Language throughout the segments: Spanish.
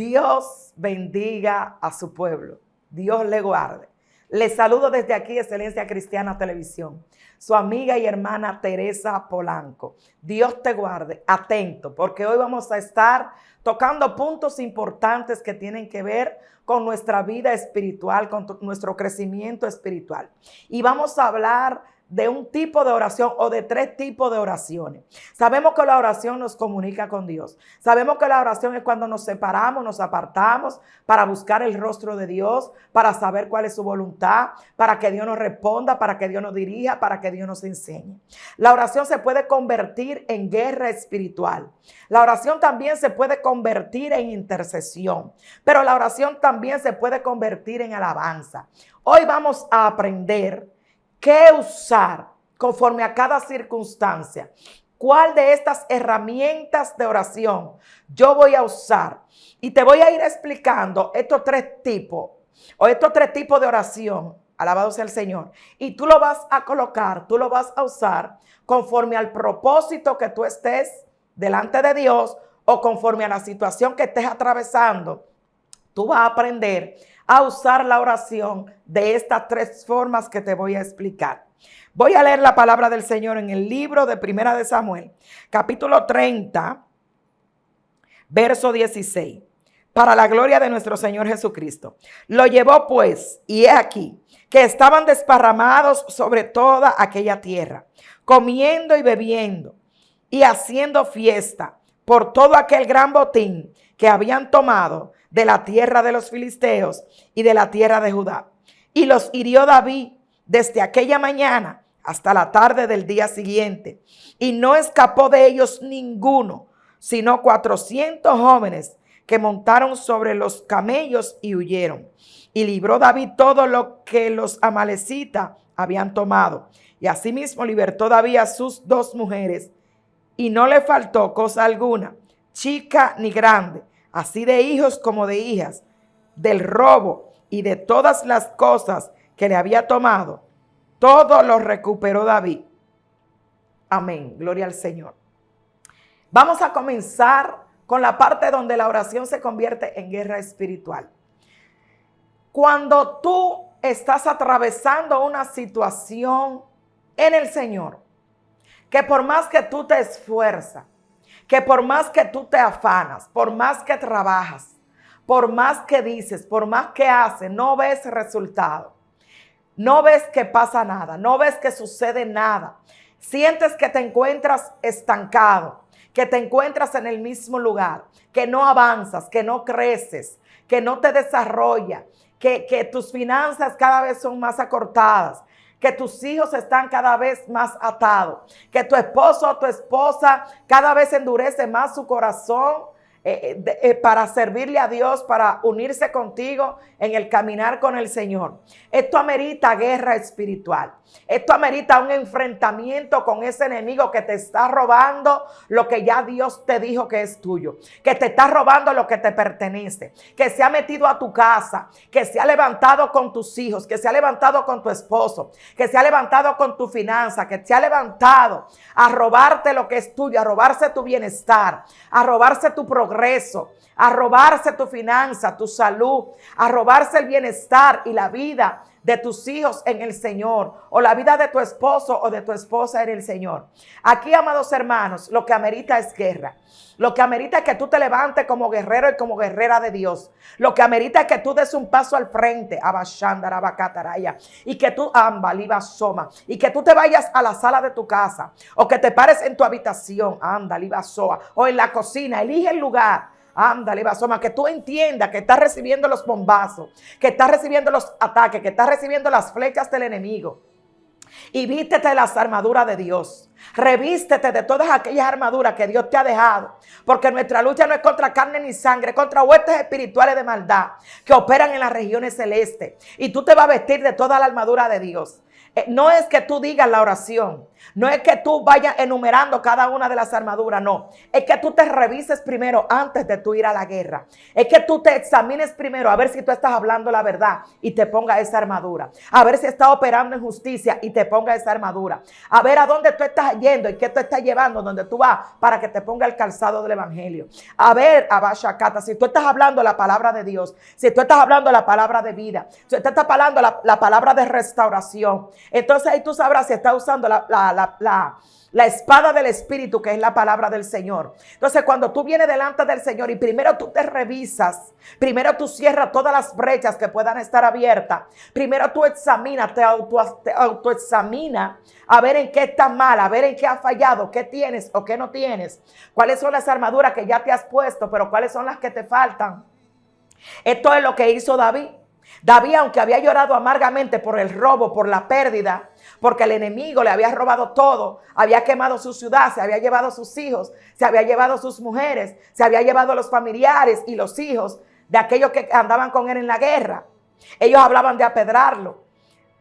Dios bendiga a su pueblo. Dios le guarde. Les saludo desde aquí, Excelencia Cristiana Televisión. Su amiga y hermana Teresa Polanco. Dios te guarde. Atento, porque hoy vamos a estar tocando puntos importantes que tienen que ver con nuestra vida espiritual, con nuestro crecimiento espiritual. Y vamos a hablar de un tipo de oración o de 3 tipos de oraciones. Sabemos que la oración nos comunica con Dios. Sabemos que la oración es cuando nos separamos, nos apartamos para buscar el rostro de Dios, para saber cuál es su voluntad, para que Dios nos responda, para que Dios nos dirija, para que Dios nos enseñe. La oración se puede convertir en guerra espiritual. La oración también se puede convertir en intercesión, pero la oración también se puede convertir en alabanza. Hoy vamos a aprender qué usar conforme a cada circunstancia. ¿Cuál de estas herramientas de oración yo voy a usar? Y te voy a ir explicando estos 3 tipos de oración. Alabado sea el Señor. Y tú lo vas a colocar, tú lo vas a usar conforme al propósito que tú estés delante de Dios o conforme a la situación que estés atravesando. Tú vas a aprender a usar la oración de estas 3 formas que te voy a explicar. Voy a leer la palabra del Señor en el libro de Primera de Samuel, capítulo 30, verso 16. Para la gloria de nuestro Señor Jesucristo. Lo llevó pues, y he aquí, que estaban desparramados sobre toda aquella tierra, comiendo y bebiendo, y haciendo fiesta por todo aquel gran botín que habían tomado de la tierra de los filisteos y de la tierra de Judá. Y los hirió David desde aquella mañana hasta la tarde del día siguiente. Y no escapó de ellos ninguno, sino 400 jóvenes que montaron sobre los camellos y huyeron. Y libró David todo lo que los amalecitas habían tomado. Y asimismo libertó David a sus 2 mujeres. Y no le faltó cosa alguna, chica ni grande, así de hijos como de hijas, del robo y de todas las cosas que le había tomado. Todo lo recuperó David. Amén. Gloria al Señor. Vamos a comenzar con la parte donde la oración se convierte en guerra espiritual. Cuando tú estás atravesando una situación en el Señor, que por más que tú te esfuerzas, que por más que tú te afanas, por más que trabajas, por más que dices, por más que haces, no ves resultado. No ves que pasa nada, no ves que sucede nada. Sientes que te encuentras estancado, que te encuentras en el mismo lugar, que no avanzas, que no creces, que no te desarrollas, que tus finanzas cada vez son más acortadas, que tus hijos están cada vez más atados, que tu esposo o tu esposa cada vez endurece más su corazón para servirle a Dios, para unirse contigo en el caminar con el Señor. Esto amerita guerra espiritual. Esto amerita un enfrentamiento con ese enemigo que te está robando lo que ya Dios te dijo que es tuyo, que te está robando lo que te pertenece, que se ha metido a tu casa, que se ha levantado con tus hijos, que se ha levantado con tu esposo, que se ha levantado con tu finanza, que se ha levantado a robarte lo que es tuyo, a robarse tu bienestar, a robarse tu progreso, a robarse tu finanza, tu salud, a robarse el bienestar y la vida de tus hijos en el Señor, o la vida de tu esposo o de tu esposa en el Señor. Aquí, amados hermanos, lo que amerita es guerra. Lo que amerita es que tú te levantes como guerrero y como guerrera de Dios. Lo que amerita es que tú des un paso al frente, y que tú y que tú te vayas a la sala de tu casa, o que te pares en tu habitación, o en la cocina. Elige el lugar. Ándale, Basoma, que tú entiendas que estás recibiendo los bombazos, que estás recibiendo los ataques, que estás recibiendo las flechas del enemigo. Y vístete de las armaduras de Dios. Revístete de todas aquellas armaduras que Dios te ha dejado. Porque nuestra lucha no es contra carne ni sangre, es contra huestes espirituales de maldad que operan en las regiones celestes. Y tú te vas a vestir de toda la armadura de Dios. No es que tú digas la oración, no es que tú vayas enumerando cada una de las armaduras, no. Es que tú te revises primero antes de tú ir a la guerra. Es que tú te examines primero a ver si tú estás hablando la verdad y te ponga esa armadura. A ver si estás operando en justicia y te ponga esa armadura. A ver a dónde tú estás yendo y qué tú estás llevando, donde tú vas, para que te ponga el calzado del evangelio. A ver, Abashakata, si tú estás hablando la palabra de Dios, si tú estás hablando la palabra de vida, si tú estás hablando la palabra de restauración, entonces ahí tú sabrás si estás usando la espada del Espíritu, que es la palabra del Señor. Entonces, cuando tú vienes delante del Señor y primero tú te revisas, primero tú cierras todas las brechas que puedan estar abiertas, primero tú examinas, te autoexaminas a ver en qué estás mal, a ver en qué has fallado, qué tienes o qué no tienes, cuáles son las armaduras que ya te has puesto, pero cuáles son las que te faltan. Esto es lo que hizo David. David, aunque había llorado amargamente por el robo, por la pérdida, porque el enemigo le había robado todo, había quemado su ciudad, se había llevado sus hijos, se había llevado sus mujeres, se había llevado los familiares y los hijos de aquellos que andaban con él en la guerra. Ellos hablaban de apedrarlo.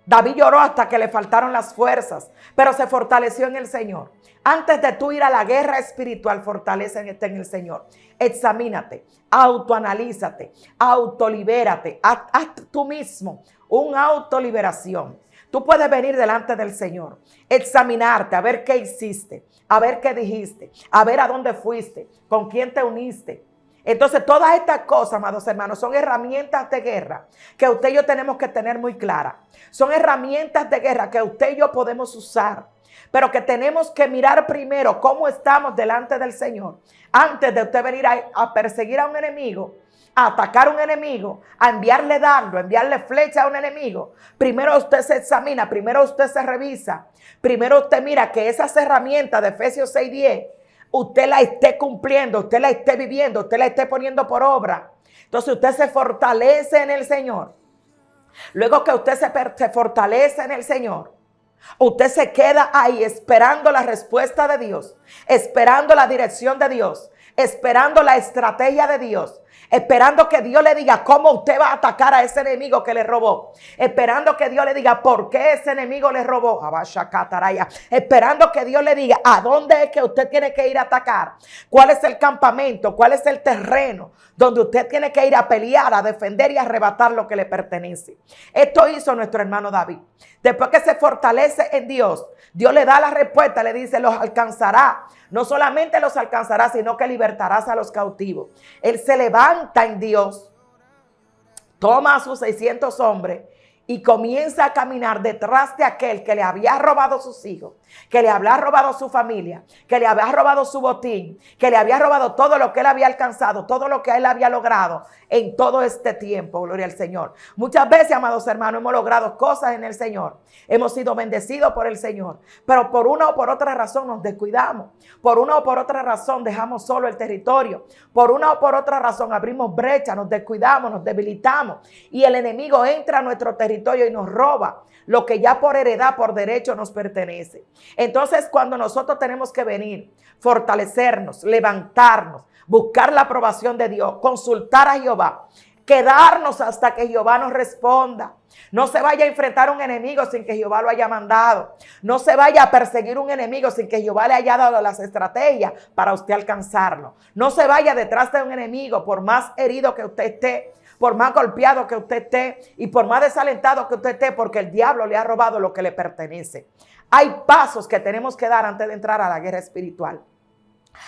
David lloró hasta que le faltaron las fuerzas, pero se fortaleció en el Señor. Antes de tú ir a la guerra espiritual, fortalécete en el Señor. Examínate, autoanalízate, autolibérate. Haz tú mismo una autoliberación. Tú puedes venir delante del Señor, examinarte, a ver qué hiciste, a ver qué dijiste, a ver a dónde fuiste, con quién te uniste. Entonces, todas estas cosas, amados hermanos, son herramientas de guerra que usted y yo tenemos que tener muy claras. Son herramientas de guerra que usted y yo podemos usar, pero que tenemos que mirar primero cómo estamos delante del Señor. Antes de usted venir a perseguir a un enemigo, a atacar a un enemigo, a enviarle dardo, a enviarle flecha a un enemigo, primero usted se examina, primero usted se revisa, primero usted mira que esas herramientas de Efesios 6:10, usted la esté cumpliendo, usted la esté viviendo, usted la esté poniendo por obra. Entonces usted se fortalece en el Señor. Luego que usted se fortalece en el Señor, usted se queda ahí esperando la respuesta de Dios, esperando la dirección de Dios, esperando la estrategia de Dios, esperando que Dios le diga cómo usted va a atacar a ese enemigo que le robó, esperando que Dios le diga por qué ese enemigo le robó, esperando que Dios le diga a dónde es que usted tiene que ir a atacar, cuál es el campamento, cuál es el terreno donde usted tiene que ir a pelear, a defender y a arrebatar lo que le pertenece. Esto hizo nuestro hermano David. Después que se fortalece en Dios, Dios le da la respuesta, le dice, los alcanzará. No solamente los alcanzará, sino que libertarás a los cautivos. Él se levanta en Dios, toma a sus 600 hombres y comienza a caminar detrás de aquel que le había robado sus hijos, que le había robado su familia, que le había robado su botín, que le había robado todo lo que él había alcanzado, todo lo que él había logrado en todo este tiempo, gloria al Señor. Muchas veces, amados hermanos, hemos logrado cosas en el Señor, hemos sido bendecidos por el Señor, pero por una o por otra razón nos descuidamos, por una o por otra razón dejamos solo el territorio, por una o por otra razón abrimos brecha, nos descuidamos, nos debilitamos y el enemigo entra a nuestro territorio y nos roba lo que ya por heredad, por derecho nos pertenece. Entonces, cuando nosotros tenemos que venir, fortalecernos, levantarnos, buscar la aprobación de Dios, consultar a Jehová, quedarnos hasta que Jehová nos responda. No se vaya a enfrentar a un enemigo sin que Jehová lo haya mandado. No se vaya a perseguir un enemigo sin que Jehová le haya dado las estrategias para usted alcanzarlo. No se vaya detrás de un enemigo por más herido que usted esté, por más golpeado que usted esté y por más desalentado que usted esté, porque el diablo le ha robado lo que le pertenece. Hay pasos que tenemos que dar antes de entrar a la guerra espiritual.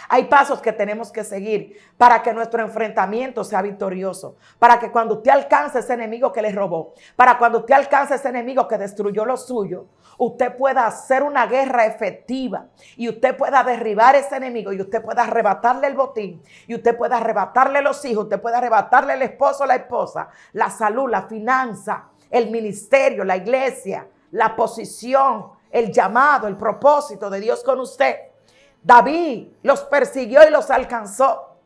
Hay pasos que tenemos que seguir para que nuestro enfrentamiento sea victorioso, para que cuando usted alcance ese enemigo que le robó, para cuando usted alcance ese enemigo que destruyó lo suyo, usted pueda hacer una guerra efectiva y usted pueda derribar ese enemigo y usted pueda arrebatarle el botín y usted pueda arrebatarle los hijos, usted pueda arrebatarle el esposo o la esposa, la salud, la finanza, el ministerio, la iglesia, la posición, el llamado, el propósito de Dios con usted. David los persiguió y los alcanzó.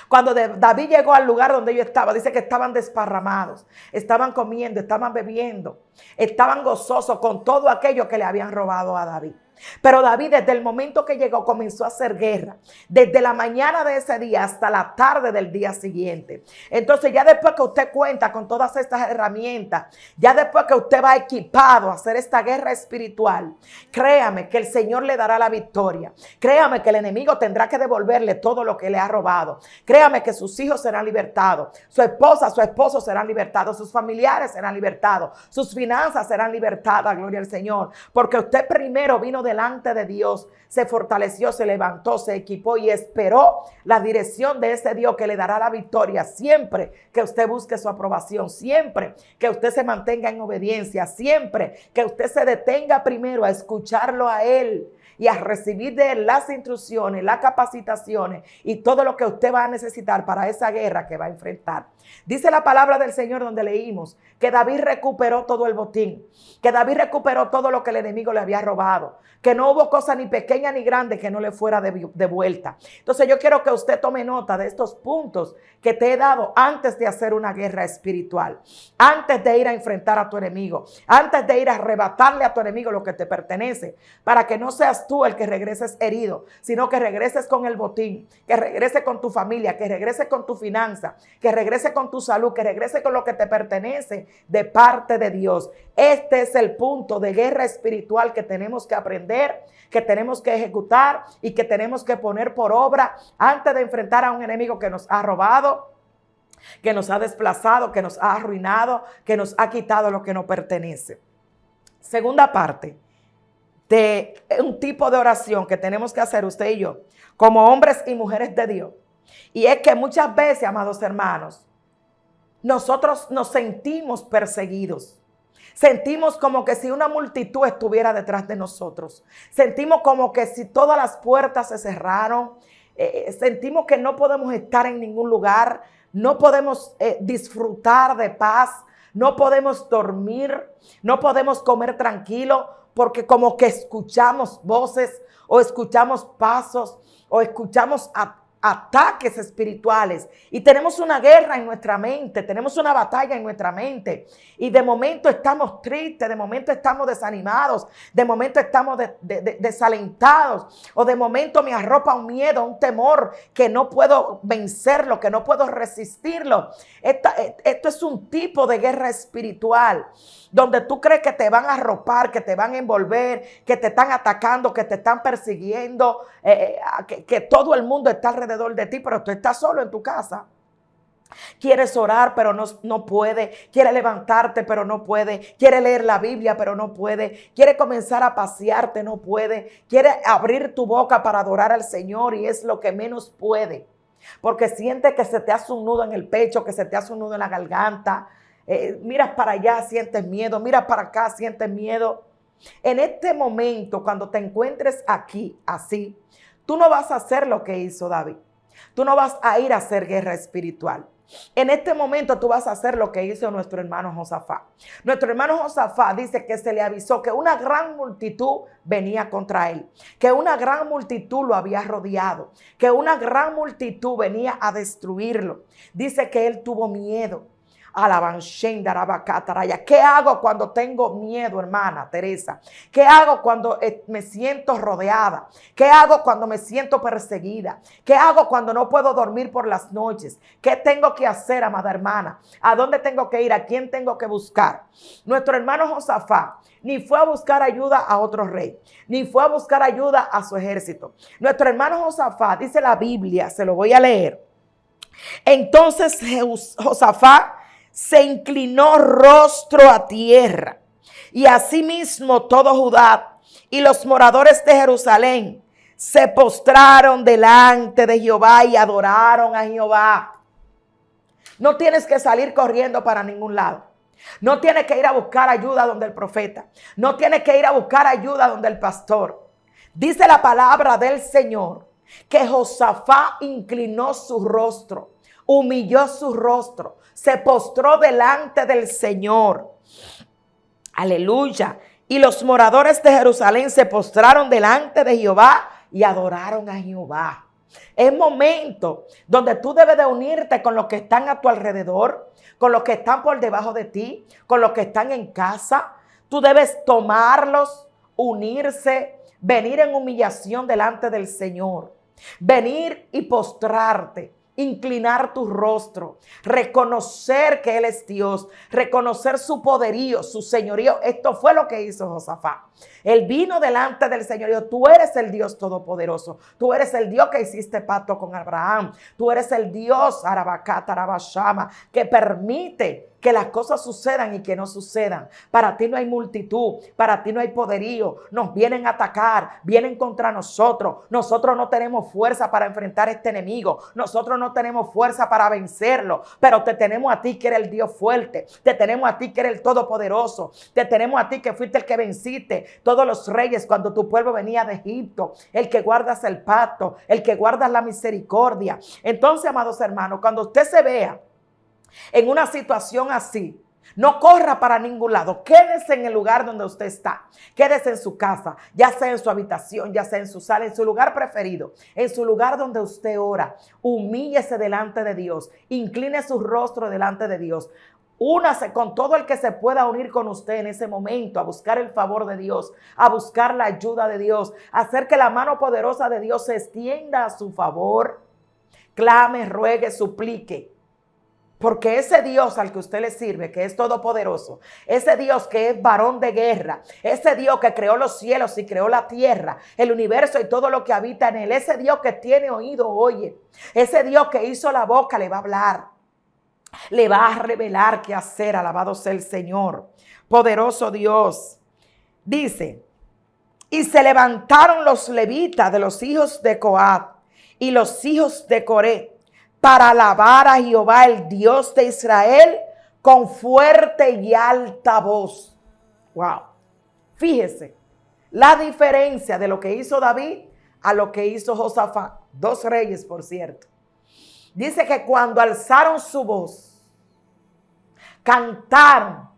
Cuando David llegó al lugar donde ellos estaban, dice que estaban desparramados, estaban comiendo, estaban bebiendo, estaban gozosos con todo aquello que le habían robado a David. Pero David, desde el momento que llegó, comenzó a hacer guerra. Desde la mañana de ese día hasta la tarde del día siguiente. Entonces, ya después que usted cuenta con todas estas herramientas, ya después que usted va equipado a hacer esta guerra espiritual, créame que el Señor le dará la victoria. Créame que el enemigo tendrá que devolverle todo lo que le ha robado. Créame que sus hijos serán libertados. Su esposa, su esposo serán libertados. Sus familiares serán libertados. Sus finanzas serán libertadas, gloria al Señor. Porque usted primero vino delante de Dios, se fortaleció, se levantó, se equipó y esperó la dirección de ese Dios que le dará la victoria siempre que usted busque su aprobación, siempre que usted se mantenga en obediencia, siempre que usted se detenga primero a escucharlo a Él y a recibir de Él las instrucciones, las capacitaciones y todo lo que usted va a necesitar para esa guerra que va a enfrentar. Dice la palabra del Señor donde leímos que David recuperó todo el botín, que David recuperó todo lo que el enemigo le había robado, que no hubo cosa ni pequeña ni grande que no le fuera devuelta. Entonces yo quiero que usted tome nota de estos puntos que te he dado antes de hacer una guerra espiritual, antes de ir a enfrentar a tu enemigo, antes de ir a arrebatarle a tu enemigo lo que te pertenece, para que no seas tú el que regreses herido, sino que regreses con el botín, que regreses con tu familia, que regreses con tu finanza, que regreses con tu salud, que regreses con lo que te pertenece de parte de Dios. Este es el punto de guerra espiritual que tenemos que aprender, que tenemos que ejecutar y que tenemos que poner por obra antes de enfrentar a un enemigo que nos ha robado, que nos ha desplazado, que nos ha arruinado, que nos ha quitado lo que nos pertenece. Segunda parte de un tipo de oración que tenemos que hacer usted y yo, como hombres y mujeres de Dios. Y es que muchas veces, amados hermanos, nosotros nos sentimos perseguidos. Sentimos como que si una multitud estuviera detrás de nosotros. Sentimos como que si todas las puertas se cerraron. Sentimos que no podemos estar en ningún lugar. No podemos disfrutar de paz. No podemos dormir. No podemos comer tranquilo. Porque como que escuchamos voces o escuchamos pasos o escuchamos ataques espirituales y tenemos una guerra en nuestra mente, tenemos una batalla en nuestra mente y de momento estamos tristes, de momento estamos desanimados, de momento estamos desalentados o de momento me arropa un miedo, un temor que no puedo vencerlo, que no puedo resistirlo. Esto es un tipo de guerra espiritual donde tú crees que te van a arropar, que te van a envolver, que te están atacando, que te están persiguiendo, que todo el mundo está alrededor de ti, pero tú estás solo en tu casa. Quieres orar, pero no puede. Quiere levantarte, pero no puede. Quiere leer la Biblia, pero no puede. Quiere comenzar a pasearte, no puede. Quiere abrir tu boca para adorar al Señor y es lo que menos puede. Porque siente que se te hace un nudo en el pecho, que se te hace un nudo en la garganta. Miras para allá, sientes miedo. Miras para acá, sientes miedo. En este momento, cuando te encuentres aquí, así, tú no vas a hacer lo que hizo David. Tú no vas a ir a hacer guerra espiritual. En este momento tú vas a hacer lo que hizo nuestro hermano Josafat. Nuestro hermano Josafat dice que se le avisó que una gran multitud venía contra él, que una gran multitud lo había rodeado, que una gran multitud venía a destruirlo. Dice que él tuvo miedo. ¿Qué hago cuando tengo miedo, hermana Teresa? ¿Qué hago cuando me siento rodeada? ¿Qué hago cuando me siento perseguida? ¿Qué hago cuando no puedo dormir por las noches? ¿Qué tengo que hacer, amada hermana? ¿A dónde tengo que ir? ¿A quién tengo que buscar? Nuestro hermano Josafat ni fue a buscar ayuda a otro rey, ni fue a buscar ayuda a su ejército. Nuestro hermano Josafat, dice la Biblia, se lo voy a leer. Entonces Josafat se inclinó rostro a tierra, y asimismo todo Judá y los moradores de Jerusalén se postraron delante de Jehová y adoraron a Jehová. No tienes que salir corriendo para ningún lado. No tienes que ir a buscar ayuda donde el profeta. No tienes que ir a buscar ayuda donde el pastor. Dice la palabra del Señor que Josafat inclinó su rostro, humilló su rostro, se postró delante del Señor. Aleluya. Y los moradores de Jerusalén se postraron delante de Jehová y adoraron a Jehová. Es momento donde tú debes de unirte con los que están a tu alrededor, con los que están por debajo de ti, con los que están en casa. Tú debes tomarlos, unirse, venir en humillación delante del Señor, venir y postrarte, inclinar tu rostro, reconocer que Él es Dios, reconocer su poderío, su señorío. Esto fue lo que hizo Josafat. Él vino delante del Señor y dijo: tú eres el Dios todopoderoso, tú eres el Dios que hiciste pacto con Abraham, tú eres el Dios Arabacata, Arabashama, que permite que las cosas sucedan y que no sucedan. Para ti no hay multitud, para ti no hay poderío. Nos vienen a atacar, vienen contra nosotros. Nosotros no tenemos fuerza para enfrentar a este enemigo. Nosotros no tenemos fuerza para vencerlo, pero te tenemos a ti que eres el Dios fuerte. Te tenemos a ti que eres el todopoderoso. Te tenemos a ti que fuiste el que venciste todos los reyes cuando tu pueblo venía de Egipto. El que guardas el pacto, el que guardas la misericordia. Entonces, amados hermanos, cuando usted se vea en una situación así, no corra para ningún lado. Quédese en el lugar donde usted está. Quédese en su casa, ya sea en su habitación, ya sea en su sala, en su lugar preferido, en su lugar donde usted ora. Humíllese delante de Dios. Incline su rostro delante de Dios. Únase con todo el que se pueda unir con usted en ese momento a buscar el favor de Dios, a buscar la ayuda de Dios, a hacer que la mano poderosa de Dios se extienda a su favor. Clame, ruegue, suplique. Porque ese Dios al que usted le sirve, que es todopoderoso, ese Dios que es varón de guerra, ese Dios que creó los cielos y creó la tierra, el universo y todo lo que habita en él, ese Dios que tiene oído, oye, ese Dios que hizo la boca, le va a hablar, le va a revelar qué hacer. Alabado sea el Señor, poderoso Dios. Dice: y se levantaron los levitas de los hijos de Coat y los hijos de Coré para alabar a Jehová, el Dios de Israel, con fuerte y alta voz. Wow. Fíjese la diferencia de lo que hizo David a lo que hizo Josafat. Dos reyes, por cierto. Dice que cuando alzaron su voz, cantaron,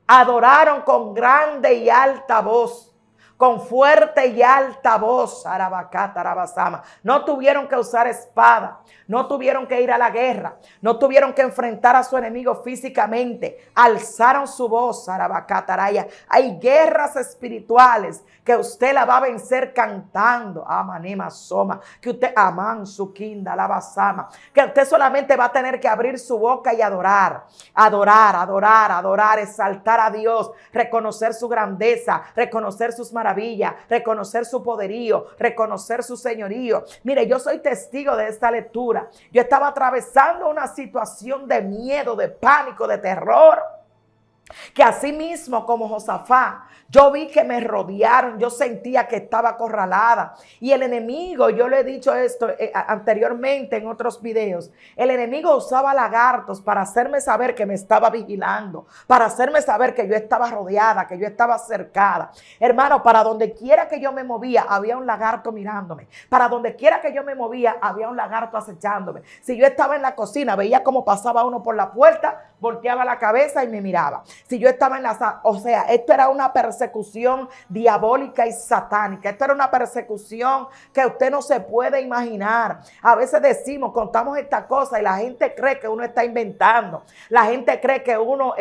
adoraron con grande y alta voz, con fuerte y alta voz, Arabacata, Arabasama. No tuvieron que usar espada, no tuvieron que ir a la guerra, no tuvieron que enfrentar a su enemigo físicamente. Alzaron su voz, Arabacata, Araya. Hay guerras espirituales que usted la va a vencer cantando, Amanema Soma, que usted, Aman Sukinda, Labasama, que usted solamente va a tener que abrir su boca y adorar, adorar, adorar, adorar, exaltar a Dios, reconocer su grandeza, reconocer sus maravillas, reconocer su poderío, reconocer su señorío. Mire, yo soy testigo de esta lectura. Yo estaba atravesando una situación de miedo, de pánico, de terror, que así mismo como Josafat, yo vi que me rodearon, yo sentía que estaba acorralada. Y el enemigo, yo le he dicho esto anteriormente en otros videos, el enemigo usaba lagartos para hacerme saber que me estaba vigilando, para hacerme saber que yo estaba rodeada, que yo estaba cercada. Hermano, para donde quiera que yo me movía, había un lagarto mirándome. Para donde quiera que yo me movía, había un lagarto acechándome. Si yo estaba en la cocina, veía cómo pasaba uno por la puerta, volteaba la cabeza y me miraba. Si yo estaba en la sala, o sea, esto era una persecución diabólica y satánica. Esto era una persecución que usted no se puede imaginar. A veces decimos, contamos esta cosa y la gente cree que uno está inventando. La gente cree que uno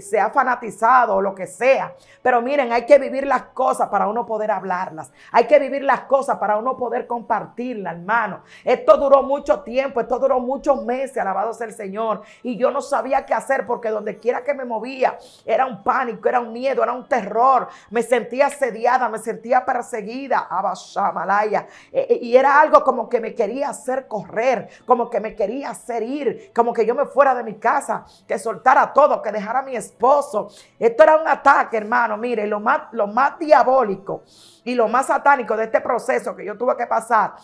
se ha fanatizado o lo que sea. Pero miren, hay que vivir las cosas para uno poder hablarlas. Hay que vivir las cosas para uno poder compartirlas, hermano. Esto duró mucho tiempo, esto duró muchos meses, alabado sea el Señor. Y yo no sabía qué hacer porque donde quiera que me movía, era un pánico, era un miedo, era un terror. Me sentía asediada, me sentía perseguida. Abashamalaya. Y era algo como que me quería hacer correr, como que me quería hacer ir, como que yo me fuera de mi casa, que soltara todo, que dejara a mi esposo. Esto era un ataque, hermano. Mire, lo más diabólico y lo más satánico de este proceso que yo tuve que pasar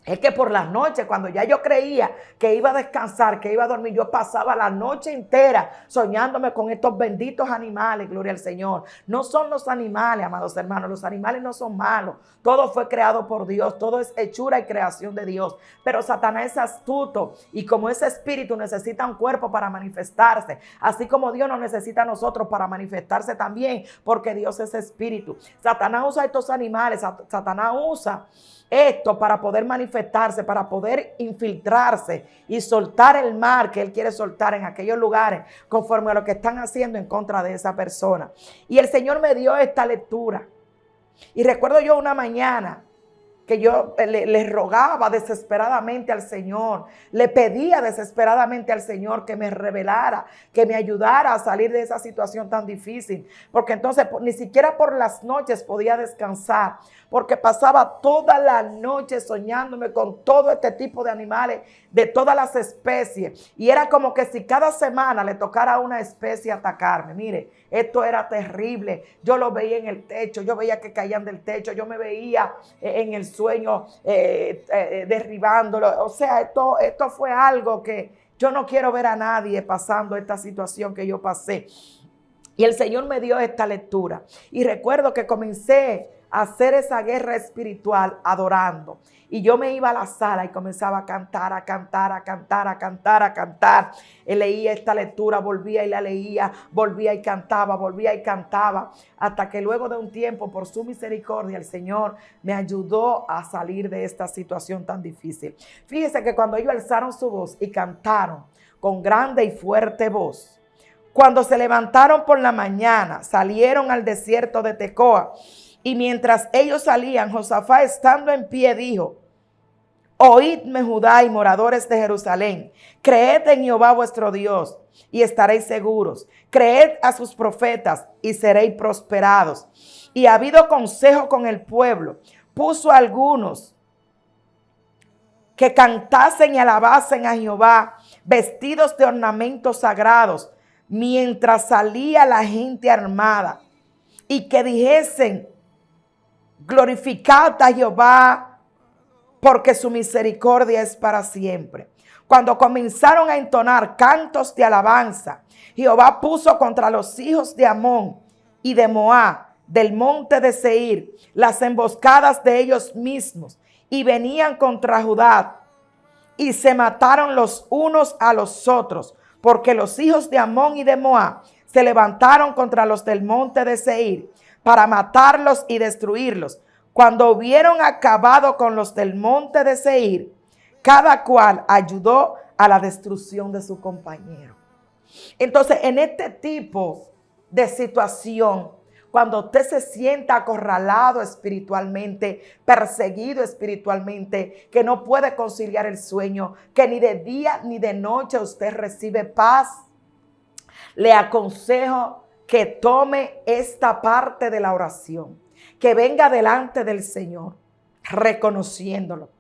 es que por las noches, cuando ya yo creía que iba a descansar, que iba a dormir, yo pasaba la noche entera soñándome con estos benditos animales, gloria al Señor. No son los animales, amados hermanos, los animales no son malos. Todo fue creado por Dios, todo es hechura y creación de Dios. Pero Satanás es astuto y como ese espíritu necesita un cuerpo para manifestarse, así como Dios nos necesita a nosotros para manifestarse también, porque Dios es espíritu. Satanás usa estos animales, Satanás usa esto para poder manifestarse, para poder infiltrarse y soltar el mal que él quiere soltar en aquellos lugares conforme a lo que están haciendo en contra de esa persona. Y el Señor me dio esta lectura Y recuerdo yo una mañana que yo le rogaba desesperadamente al Señor, le pedía desesperadamente al Señor que me revelara, que me ayudara a salir de esa situación tan difícil, porque entonces ni siquiera por las noches podía descansar, porque pasaba toda la noche soñándome con todo este tipo de animales, de todas las especies, y era como que si cada semana le tocara a una especie atacarme. Mire, esto era terrible. Yo lo veía en el techo, yo veía que caían del techo, yo me veía en el sueño derribándolo. O sea, esto fue algo que yo no quiero ver a nadie pasando esta situación que yo pasé. Y el Señor me dio esta lectura. Y recuerdo que comencé a hacer esa guerra espiritual adorando. Y yo me iba a la sala y comenzaba a cantar, a cantar, a cantar, a cantar, a cantar. Y leía esta lectura, volvía y la leía, volvía y cantaba, hasta que luego de un tiempo, por su misericordia, el Señor me ayudó a salir de esta situación tan difícil. Fíjese que cuando ellos alzaron su voz y cantaron con grande y fuerte voz, cuando se levantaron por la mañana, salieron al desierto de Tecoa. Y mientras ellos salían, Josafat, estando en pie, dijo: oídme, Judá y moradores de Jerusalén, creed en Jehová vuestro Dios y estaréis seguros. Creed a sus profetas y seréis prosperados. Y ha habido consejo con el pueblo. Puso a algunos que cantasen y alabasen a Jehová, vestidos de ornamentos sagrados, mientras salía la gente armada, y que dijesen: glorificad a Jehová, porque su misericordia es para siempre. Cuando comenzaron a entonar cantos de alabanza, Jehová puso contra los hijos de Amón y de Moab, del monte de Seir, las emboscadas de ellos mismos, y venían contra Judá, y se mataron los unos a los otros, porque los hijos de Amón y de Moab se levantaron contra los del monte de Seir para matarlos y destruirlos. Cuando hubieron acabado con los del monte de Seir, cada cual ayudó a la destrucción de su compañero. Entonces, en este tipo de situación, cuando usted se sienta acorralado espiritualmente, perseguido espiritualmente, que no puede conciliar el sueño, que ni de día ni de noche usted recibe paz, le aconsejo que tome esta parte de la oración, que venga delante del Señor, reconociéndolo,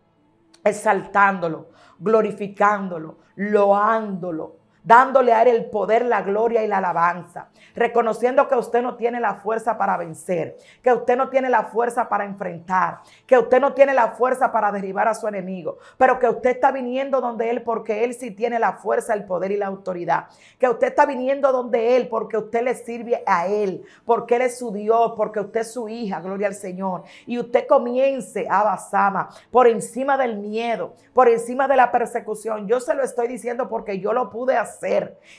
exaltándolo, glorificándolo, loándolo, dándole a él el poder, la gloria y la alabanza, reconociendo que usted no tiene la fuerza para vencer, que usted no tiene la fuerza para enfrentar, que usted no tiene la fuerza para derribar a su enemigo, pero que usted está viniendo donde él porque él sí tiene la fuerza, el poder y la autoridad, que usted está viniendo donde él porque usted le sirve a él, porque él es su Dios, porque usted es su hija, gloria al Señor, y usted comience a Basama por encima del miedo, por encima de la persecución. Yo se lo estoy diciendo porque yo lo pude hacer.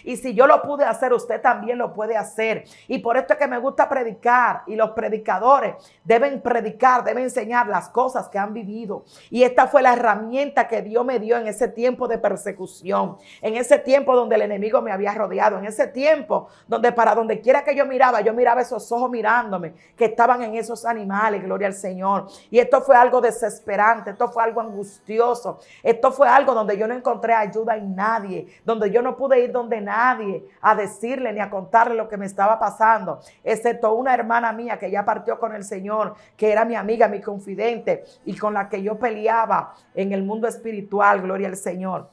Y si yo lo pude hacer, usted también lo puede hacer. Y por esto es que me gusta predicar. Y los predicadores deben predicar, deben enseñar las cosas que han vivido. Y esta fue la herramienta que Dios me dio en ese tiempo de persecución. En ese tiempo donde el enemigo me había rodeado. En ese tiempo donde para donde quiera que yo miraba esos ojos mirándome, que estaban en esos animales, gloria al Señor. Y esto fue algo desesperante. Esto fue algo angustioso. Esto fue algo donde yo no encontré ayuda en nadie. Donde yo no pude ir donde nadie a decirle ni a contarle lo que me estaba pasando, excepto una hermana mía que ya partió con el Señor, que era mi amiga, mi confidente y con la que yo peleaba en el mundo espiritual, gloria al Señor.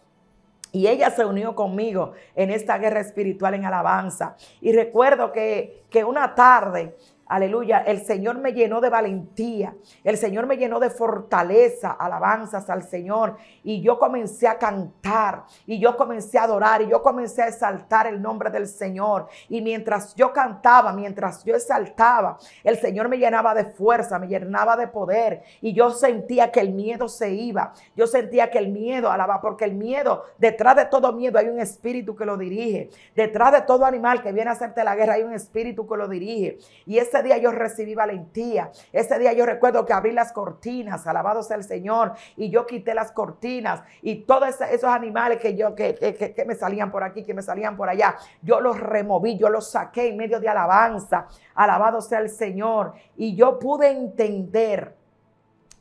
Y ella se unió conmigo en esta guerra espiritual en alabanza. Y recuerdo que una tarde, aleluya, el Señor me llenó de valentía, el Señor me llenó de fortaleza, alabanzas al Señor, y yo comencé a cantar, y yo comencé a adorar, y yo comencé a exaltar el nombre del Señor. Y mientras yo cantaba, mientras yo exaltaba, el Señor me llenaba de fuerza, me llenaba de poder, y yo sentía que el miedo se iba, yo sentía que el miedo, alaba, porque el miedo, detrás de todo miedo hay un espíritu que lo dirige, detrás de todo animal que viene a hacerte la guerra hay un espíritu que lo dirige, y ese ese día yo recibí valentía. Ese día yo recuerdo que abrí las cortinas, alabado sea el Señor, y yo quité las cortinas y todos esos animales que me salían por aquí, que me salían por allá, yo los removí, yo los saqué en medio de alabanza, alabado sea el Señor, y yo pude entender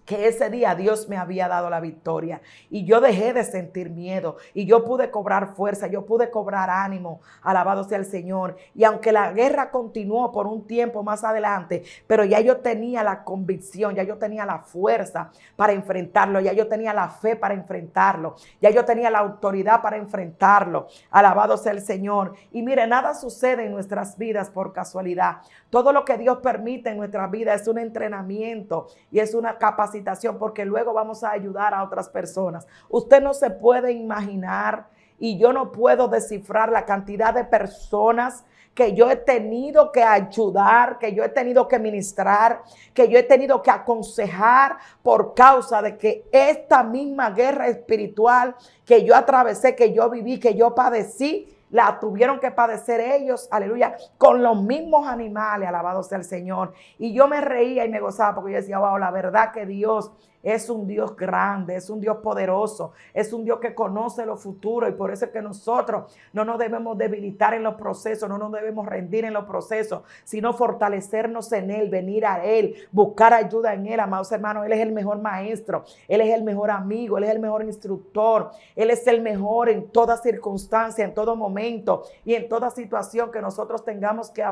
que ese día Dios me había dado la victoria y yo dejé de sentir miedo y yo pude cobrar fuerza, yo pude cobrar ánimo, alabado sea el Señor. Y aunque la guerra continuó por un tiempo más adelante, pero ya yo tenía la convicción, ya yo tenía la fuerza para enfrentarlo, ya yo tenía la fe para enfrentarlo, ya yo tenía la autoridad para enfrentarlo, alabado sea el Señor. Y mire, nada sucede en nuestras vidas por casualidad. Todo lo que Dios permite en nuestra vida es un entrenamiento y es una capacitación, porque luego vamos a ayudar a otras personas. Usted no se puede imaginar y yo no puedo descifrar la cantidad de personas que yo he tenido que ayudar, que yo he tenido que ministrar, que yo he tenido que aconsejar por causa de que esta misma guerra espiritual que yo atravesé, que yo viví, que yo padecí, la tuvieron que padecer ellos, aleluya, con los mismos animales, alabado sea el Señor. Y yo me reía y me gozaba porque yo decía, wow, la verdad que Dios es un Dios grande, es un Dios poderoso, es un Dios que conoce lo futuro, y por eso es que nosotros no nos debemos debilitar en los procesos, no nos debemos rendir en los procesos, sino fortalecernos en Él, venir a Él, buscar ayuda en Él, amados hermanos. Él es el mejor maestro, Él es el mejor amigo, Él es el mejor instructor, Él es el mejor en toda circunstancia, en todo momento y en toda situación que nosotros tengamos que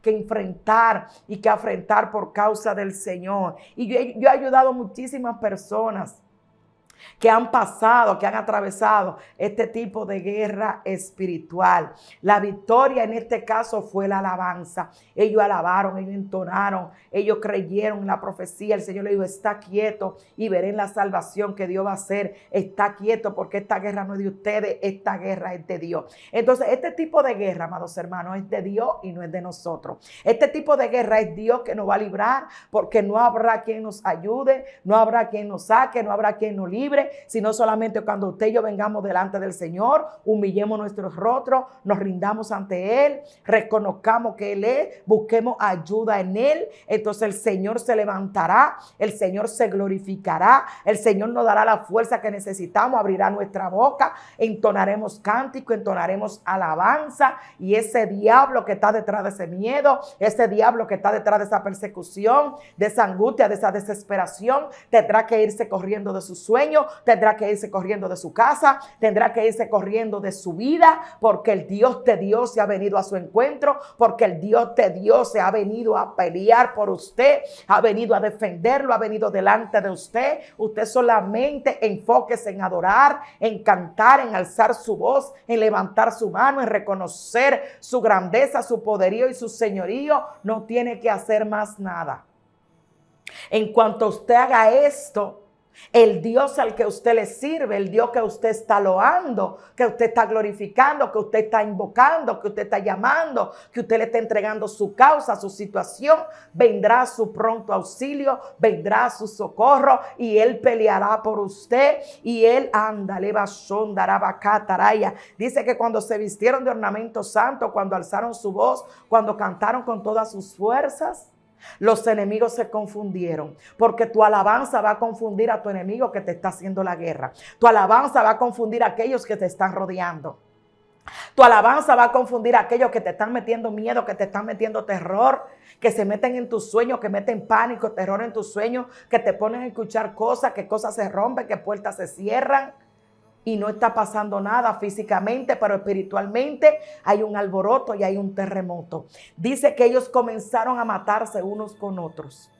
enfrentar y que afrontar por causa del Señor. Y yo he ayudado muchísimas personas que han pasado, que han atravesado este tipo de guerra espiritual. La victoria en este caso fue la alabanza. Ellos alabaron, ellos entonaron, ellos creyeron en la profecía. El Señor le dijo, está quieto y veré la salvación que Dios va a hacer. Está quieto porque esta guerra no es de ustedes, esta guerra es de Dios. Entonces, este tipo de guerra, amados hermanos, es de Dios y no es de nosotros. Este tipo de guerra es Dios que nos va a librar, porque no habrá quien nos ayude, no habrá quien nos saque, no habrá quien nos libre, sino solamente cuando usted y yo vengamos delante del Señor, humillemos nuestros rostros, nos rindamos ante Él, reconozcamos que Él es, busquemos ayuda en Él. Entonces el Señor se levantará, el Señor se glorificará, el Señor nos dará la fuerza que necesitamos, abrirá nuestra boca, entonaremos cántico, entonaremos alabanza, y ese diablo que está detrás de ese miedo, ese diablo que está detrás de esa persecución, de esa angustia, de esa desesperación, tendrá que irse corriendo de su sueño, tendrá que irse corriendo de su casa, tendrá que irse corriendo de su vida, porque el Dios de Dios se ha venido a su encuentro, porque el Dios de Dios se ha venido a pelear por usted, ha venido a defenderlo, ha venido delante de usted. Usted solamente enfóquese en adorar, en cantar, en alzar su voz, en levantar su mano, en reconocer su grandeza, su poderío y su señorío. No tiene que hacer más nada. En cuanto usted haga esto, el Dios al que usted le sirve, el Dios que usted está loando, que usted está glorificando, que usted está invocando, que usted está llamando, que usted le está entregando su causa, su situación, vendrá a su pronto auxilio, vendrá a su socorro, y Él peleará por usted. Y Él dice que cuando se vistieron de ornamento santo, cuando alzaron su voz, cuando cantaron con todas sus fuerzas, los enemigos se confundieron, porque tu alabanza va a confundir a tu enemigo que te está haciendo la guerra. Tu alabanza va a confundir a aquellos que te están rodeando. Tu alabanza va a confundir a aquellos que te están metiendo miedo, que te están metiendo terror, que se meten en tus sueños, que meten pánico, terror en tus sueños, que te ponen a escuchar cosas, que cosas se rompen, que puertas se cierran. Y no está pasando nada físicamente, pero espiritualmente hay un alboroto y hay un terremoto. Dice que ellos comenzaron a matarse unos con otros,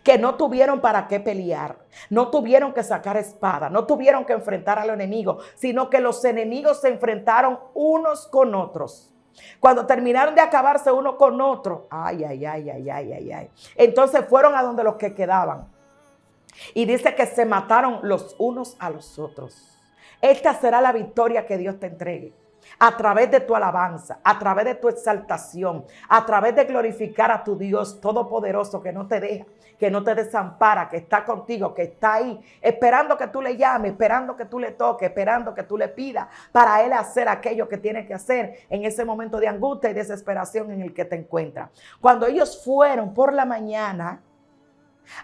que no tuvieron para qué pelear, no tuvieron que sacar espada, no tuvieron que enfrentar al enemigo, sino que los enemigos se enfrentaron unos con otros. Cuando terminaron de acabarse uno con otro, entonces fueron a donde los que quedaban. Y dice que se mataron los unos a los otros. Esta será la victoria que Dios te entregue. a través de tu alabanza, a través de tu exaltación, a través de glorificar a tu Dios todopoderoso que no te deja, que no te desampara, que está contigo, que está ahí, esperando que tú le llames, esperando que tú le toques, esperando que tú le pidas para Él hacer aquello que tiene que hacer en ese momento de angustia y desesperación en el que te encuentras. Cuando ellos fueron por la mañana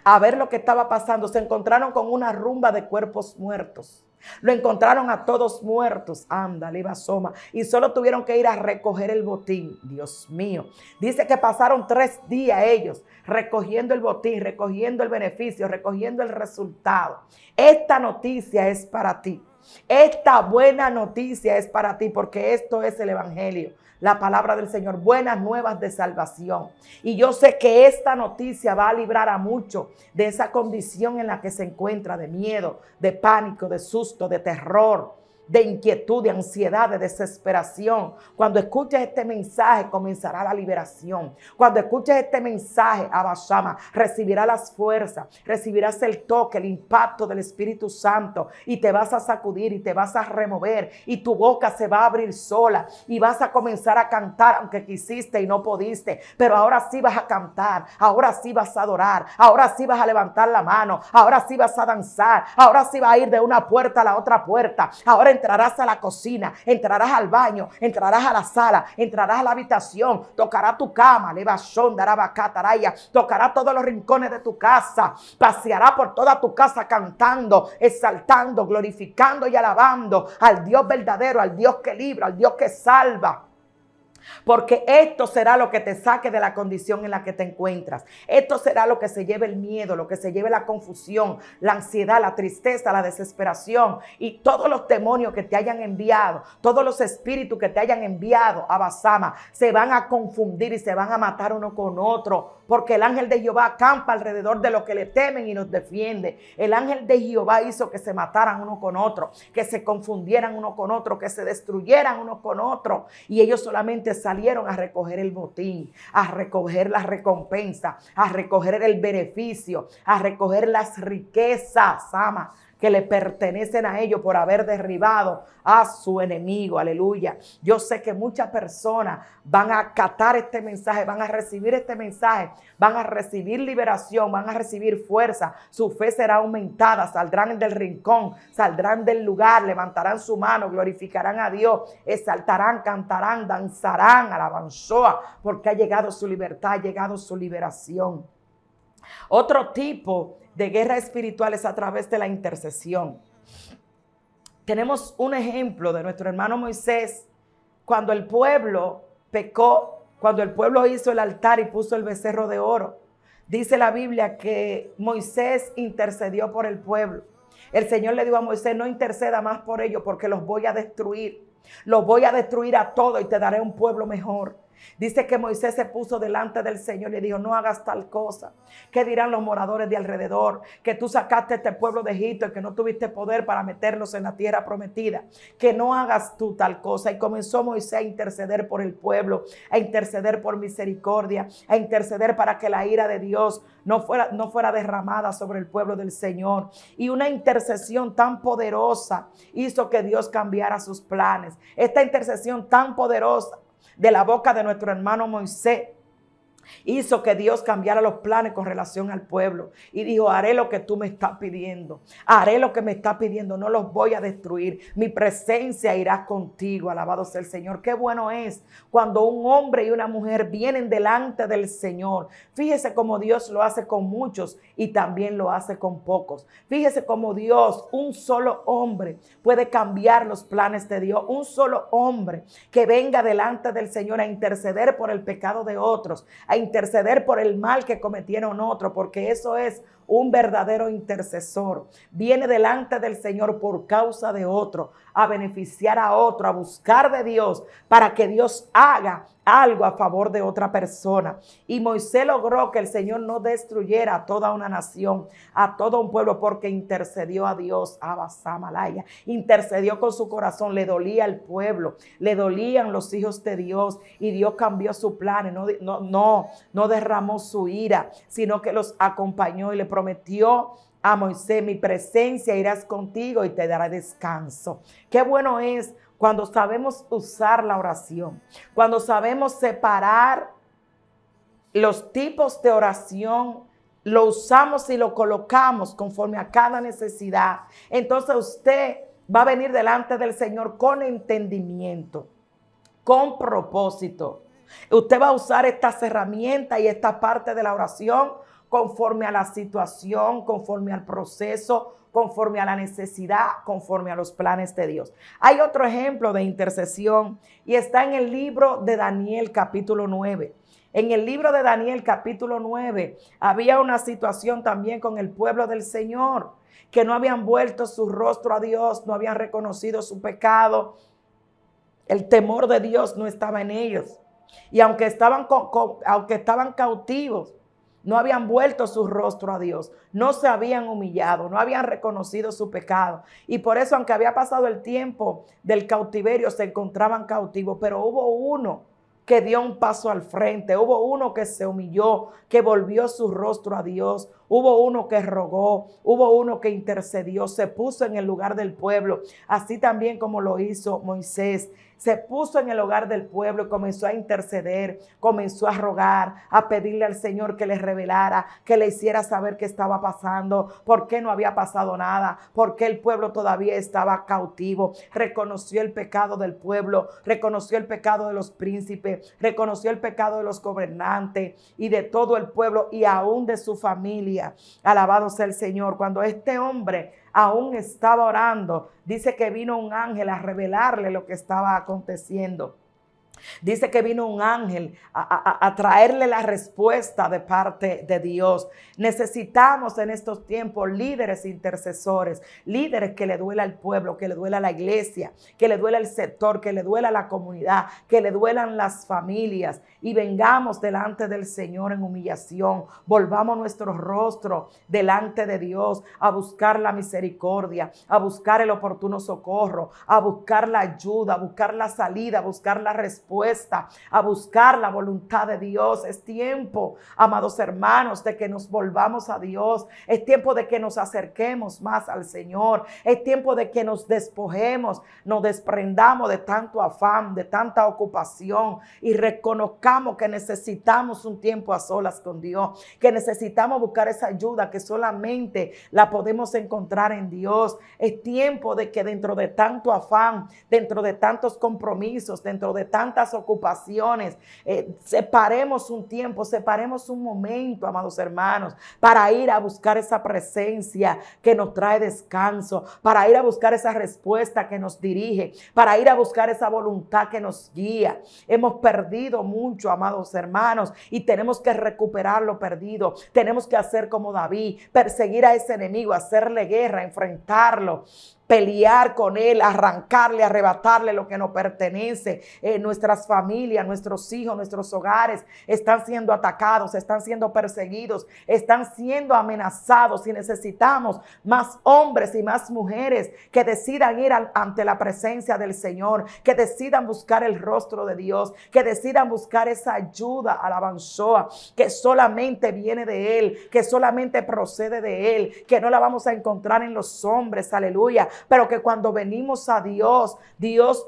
a ver lo que estaba pasando, se encontraron con una rumba de cuerpos muertos. Lo encontraron a todos muertos, ándale, basoma, y solo tuvieron que ir a recoger el botín. Dios mío, dice que pasaron 3 días ellos recogiendo el botín, recogiendo el beneficio, recogiendo el resultado. Esta noticia es para ti. Esta buena noticia es para ti, porque esto es el evangelio, la palabra del Señor, buenas nuevas de salvación. Y yo sé que esta noticia va a librar a muchos de esa condición en la que se encuentra, de miedo, de pánico, de susto, de terror, de inquietud, de ansiedad, de desesperación. Cuando escuches este mensaje, comenzará la liberación. Cuando escuches este mensaje, Abashama, recibirás las fuerzas, recibirás el toque, el impacto del Espíritu Santo, y te vas a sacudir y te vas a remover, y tu boca se va a abrir sola, y vas a comenzar a cantar, aunque quisiste y no pudiste, pero ahora sí vas a cantar, ahora sí vas a adorar, ahora sí vas a levantar la mano, ahora sí vas a danzar, ahora sí vas a ir de una puerta a la otra puerta, ahora entrarás a la cocina, entrarás al baño, entrarás a la sala, entrarás a la habitación, tocará tu cama, tocará todos los rincones de tu casa, paseará por toda tu casa cantando, exaltando, glorificando y alabando al Dios verdadero, al Dios que libra, al Dios que salva. Porque esto será lo que te saque de la condición en la que te encuentras. Esto será lo que se lleve el miedo, lo que se lleve la confusión, la ansiedad, la tristeza, la desesperación y todos los demonios que te hayan enviado, todos los espíritus que te hayan enviado a Basama, se van a confundir y se van a matar uno con otro. Porque el ángel de Jehová acampa alrededor de los que le temen y nos defiende. El ángel de Jehová hizo que se mataran uno con otro, que se confundieran uno con otro, que se destruyeran uno con otro. Y ellos solamente salieron a recoger el botín, a recoger la recompensa, a recoger el beneficio, a recoger las riquezas, ama, que le pertenecen a ellos por haber derribado a su enemigo. Aleluya. Yo sé que muchas personas van a acatar este mensaje, van a recibir este mensaje, van a recibir liberación, van a recibir fuerza. Su fe será aumentada, saldrán del rincón, saldrán del lugar, levantarán su mano, glorificarán a Dios, exaltarán, cantarán, danzarán, alabanzoa, porque ha llegado su libertad, ha llegado su liberación. Otro tipo de guerra espiritual es a través de la intercesión. Tenemos un ejemplo de nuestro hermano Moisés cuando el pueblo pecó, cuando el pueblo hizo el altar y puso el becerro de oro. Dice la Biblia que Moisés intercedió por el pueblo. El Señor le dijo a Moisés: no interceda más por ellos porque los voy a destruir. Los voy a destruir a todos y te daré un pueblo mejor. Dice que Moisés se puso delante del Señor y le dijo: no hagas tal cosa. ¿Qué dirán los moradores de alrededor? Que tú sacaste a este pueblo de Egipto y que no tuviste poder para meterlos en la tierra prometida. Que no hagas tú tal cosa. Y comenzó Moisés a interceder por el pueblo, a interceder por misericordia, a interceder para que la ira de Dios no fuera derramada sobre el pueblo del Señor. Y una intercesión tan poderosa hizo que Dios cambiara sus planes. Esta intercesión tan poderosa de la boca de nuestro hermano Moisés hizo que Dios cambiara los planes con relación al pueblo y dijo: haré lo que tú me estás pidiendo, haré lo que me estás pidiendo, no los voy a destruir, mi presencia irá contigo. Alabado sea el Señor. Qué bueno es cuando un hombre y una mujer vienen delante del Señor. Fíjese cómo Dios lo hace con muchos y también lo hace con pocos. Fíjese cómo Dios, un solo hombre, puede cambiar los planes de Dios. Un solo hombre que venga delante del Señor a interceder por el pecado de otros, a interceder por el mal que cometieron otros, porque eso es un verdadero intercesor. Viene delante del Señor por causa de otro, a beneficiar a otro, a buscar de Dios para que Dios haga algo a favor de otra persona. Y Moisés logró que el Señor no destruyera a toda una nación, a todo un pueblo, porque intercedió a Dios, Abasamalaya. Intercedió con su corazón, le dolía al pueblo, le dolían los hijos de Dios, y Dios cambió su plan, no derramó su ira, sino que los acompañó y le prometió a Moisés: mi presencia irás contigo y te dará descanso. Qué bueno es cuando sabemos usar la oración, cuando sabemos separar los tipos de oración, lo usamos y lo colocamos conforme a cada necesidad, entonces usted va a venir delante del Señor con entendimiento, con propósito. Usted va a usar estas herramientas y esta parte de la oración conforme a la situación, conforme al proceso, conforme a la necesidad, conforme a los planes de Dios. Hay otro ejemplo de intercesión y está en el libro de Daniel capítulo 9. En el libro de Daniel capítulo 9 había una situación también con el pueblo del Señor, que no habían vuelto su rostro a Dios, no habían reconocido su pecado. El temor de Dios no estaba en ellos. Y aunque estaban cautivos, no habían vuelto su rostro a Dios, no se habían humillado, no habían reconocido su pecado. Y por eso, aunque había pasado el tiempo del cautiverio, se encontraban cautivos, pero hubo uno que dio un paso al frente, hubo uno que se humilló, que volvió su rostro a Dios, hubo uno que rogó, hubo uno que intercedió, se puso en el lugar del pueblo, así también como lo hizo Moisés. Se puso en el hogar del pueblo y comenzó a interceder, comenzó a rogar, a pedirle al Señor que le revelara, que le hiciera saber qué estaba pasando, por qué no había pasado nada, por qué el pueblo todavía estaba cautivo. Reconoció el pecado del pueblo, reconoció el pecado de los príncipes, reconoció el pecado de los gobernantes y de todo el pueblo y aún de su familia. Alabado sea el Señor. Cuando este hombre aún estaba orando, dice que vino un ángel a revelarle lo que estaba aconteciendo. Dice que vino un ángel a traerle la respuesta de parte de Dios. Necesitamos en estos tiempos líderes intercesores, líderes que le duela al pueblo, que le duela a la iglesia, que le duela el sector, que le duela a la comunidad, que le duelan las familias, y vengamos delante del Señor en humillación. Volvamos nuestro rostro delante de Dios a buscar la misericordia, a buscar el oportuno socorro, a buscar la ayuda, a buscar la salida, a buscar la respuesta, a buscar la voluntad de Dios. Es tiempo, amados hermanos, de que nos volvamos a Dios. Es tiempo de que nos acerquemos más al Señor. Es tiempo de que nos despojemos, nos desprendamos de tanto afán, de tanta ocupación y reconozcamos que necesitamos un tiempo a solas con Dios, que necesitamos buscar esa ayuda que solamente la podemos encontrar en Dios. Es tiempo de que dentro de tanto afán, dentro de tantos compromisos, dentro de tantas ocupaciones, separemos un tiempo, separemos un momento, amados hermanos, para ir a buscar esa presencia que nos trae descanso, para ir a buscar esa respuesta que nos dirige, para ir a buscar esa voluntad que nos guía. Hemos perdido mucho, amados hermanos, y tenemos que recuperar lo perdido. Tenemos que hacer como David, perseguir a ese enemigo, hacerle guerra, enfrentarlo, pelear con él, arrancarle, arrebatarle lo que nos pertenece. Nuestras familias, nuestros hijos, nuestros hogares están siendo atacados, están siendo perseguidos, están siendo amenazados, y necesitamos más hombres y más mujeres que decidan ir ante la presencia del Señor, que decidan buscar el rostro de Dios, que decidan buscar esa ayuda, alabanzoa, que solamente viene de Él, que solamente procede de Él, que no la vamos a encontrar en los hombres, aleluya, pero que cuando venimos a Dios, Dios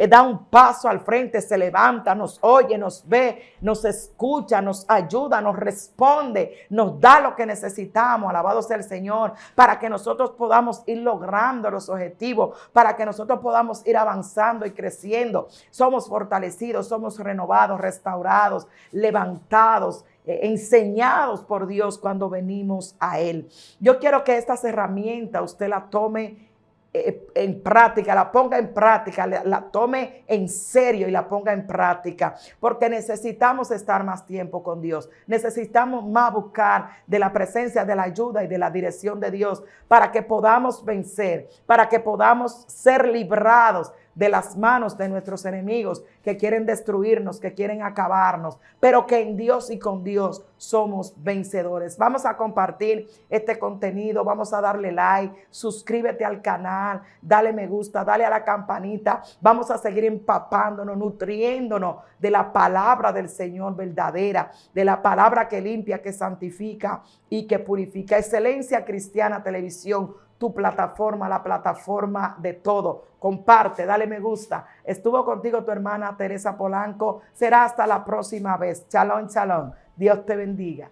da un paso al frente, se levanta, nos oye, nos ve, nos escucha, nos ayuda, nos responde, nos da lo que necesitamos, alabado sea el Señor, para que nosotros podamos ir logrando los objetivos, para que nosotros podamos ir avanzando y creciendo. Somos fortalecidos, somos renovados, restaurados, levantados, enseñados por Dios cuando venimos a Él. Yo quiero que estas herramientas usted la tome en práctica, la ponga en práctica, la tome en serio y la ponga en práctica, porque necesitamos estar más tiempo con Dios, necesitamos más buscar de la presencia, de la ayuda y de la dirección de Dios, para que podamos vencer, para que podamos ser librados de las manos de nuestros enemigos que quieren destruirnos, que quieren acabarnos, pero que en Dios y con Dios somos vencedores. Vamos a compartir este contenido, vamos a darle like, suscríbete al canal, dale me gusta, dale a la campanita. Vamos a seguir empapándonos, nutriéndonos de la palabra del Señor verdadera, de la palabra que limpia, que santifica y que purifica. Excelencia Cristiana Televisión, tu plataforma, la plataforma de todo. Comparte, dale me gusta. Estuvo contigo tu hermana Teresa Polanco. Será hasta la próxima vez. Shalom, shalom. Dios te bendiga.